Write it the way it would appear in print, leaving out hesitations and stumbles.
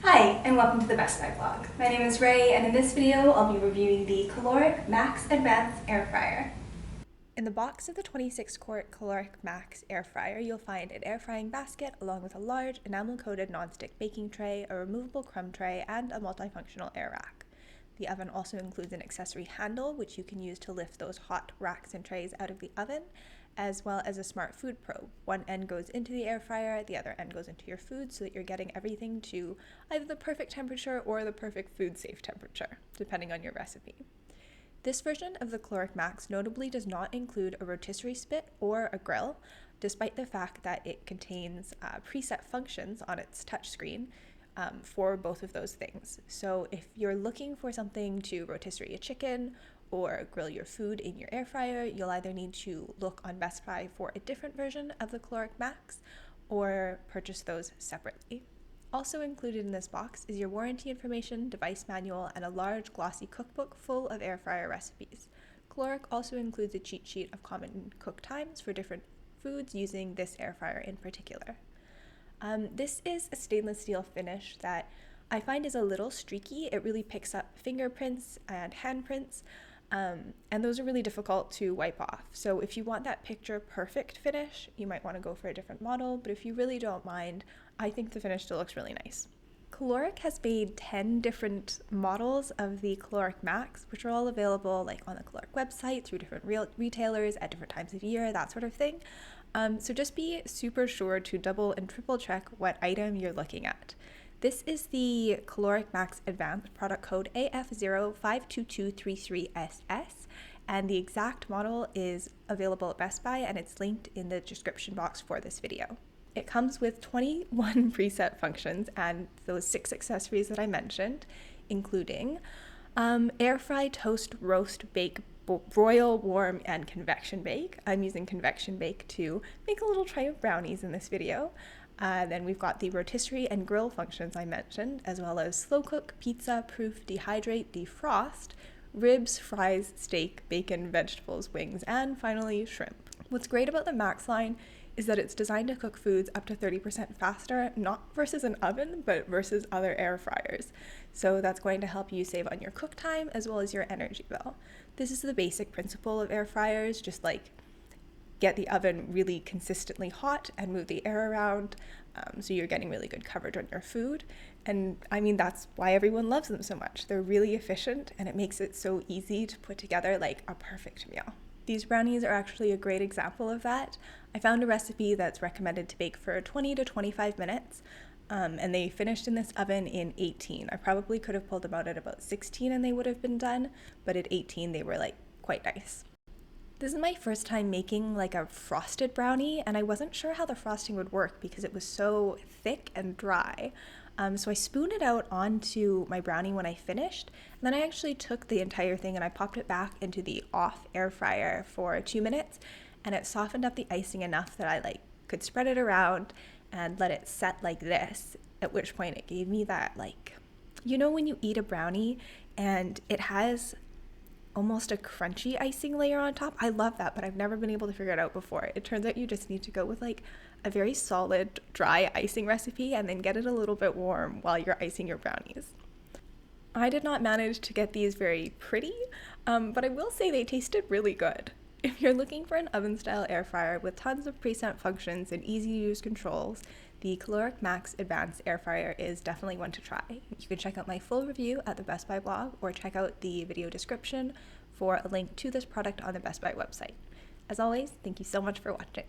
Hi, and welcome to the Best Buy vlog. My name is Ray, and in this video, I'll be reviewing the Kalorik MAXX Advance air fryer. In the box of the 26-quart Kalorik MAXX air fryer, you'll find an air frying basket along with a large enamel-coated nonstick baking tray, a removable crumb tray, and a multifunctional air rack. The oven also includes an accessory handle, which you can use to lift those hot racks and trays out of the oven, as well as a smart food probe. One end goes into the air fryer, the other end goes into your food, so that you're getting everything to either the perfect temperature or the perfect food safe temperature, depending on your recipe. This version of the Kalorik MAXX notably does not include a rotisserie spit or a grill, despite the fact that it contains preset functions on its touchscreen for both of those things. So if you're looking for something to rotisserie a chicken or grill your food in your air fryer, you'll either need to look on Best Buy for a different version of the Kalorik MAXX or purchase those separately. Also included in this box is your warranty information, device manual, and a large glossy cookbook full of air fryer recipes. Kalorik also includes a cheat sheet of common cook times for different foods using this air fryer in particular. This is a stainless steel finish that I find is a little streaky. It really picks up fingerprints and handprints, and those are really difficult to wipe off. So if you want that picture perfect finish, you might want to go for a different model, but if you really don't mind, I think the finish still looks really nice. Kalorik has made 10 different models of the Kalorik MAXX, which are all available like on the Kalorik website through different retailers at different times of year, that sort of thing. So just be super sure to double and triple check what item you're looking at. This is the Kalorik MAXX Advance, product code AF052233SS, and the exact model is available at Best Buy, and it's linked in the description box for this video. It comes with 21 preset functions and those 6 accessories that I mentioned, including air fry, toast, roast, bake, broil, warm, and convection bake. I'm using convection bake to make a little tray of brownies in this video. Then we've got the rotisserie and grill functions I mentioned, as well as slow cook, pizza, proof, dehydrate, defrost, ribs, fries, steak, bacon, vegetables, wings, and finally shrimp. What's great about the MAXX line is that it's designed to cook foods up to 30% faster, not versus an oven, but versus other air fryers. So that's going to help you save on your cook time as well as your energy bill. This is the basic principle of air fryers, just like get the oven really consistently hot and move the air around so you're getting really good coverage on your food. And I mean, that's why everyone loves them so much. They're really efficient and it makes it so easy to put together like a perfect meal. These brownies are actually a great example of that. I found a recipe that's recommended to bake for 20 to 25 minutes, and they finished in this oven in 18. I probably could have pulled them out at about 16 and they would have been done, but at 18 they were like quite nice. This is my first time making like a frosted brownie, and I wasn't sure how the frosting would work because it was so thick and dry. So I spooned it out onto my brownie when I finished, and then I actually took the entire thing and I popped it back into the off air fryer for 2 minutes, and it softened up the icing enough that I could spread it around and let it set like this, at which point it gave me that when you eat a brownie and it has almost a crunchy icing layer on top. I love that, but I've never been able to figure it out before. It turns out you just need to go with a very solid dry icing recipe and then get it a little bit warm while you're icing your brownies. I did not manage to get these very pretty, but I will say they tasted really good. If you're looking for an oven-style air fryer with tons of preset functions and easy-to-use controls, the Kalorik MAXX Advance air fryer is definitely one to try. You can check out my full review at the Best Buy blog or check out the video description for a link to this product on the Best Buy website. As always, thank you so much for watching.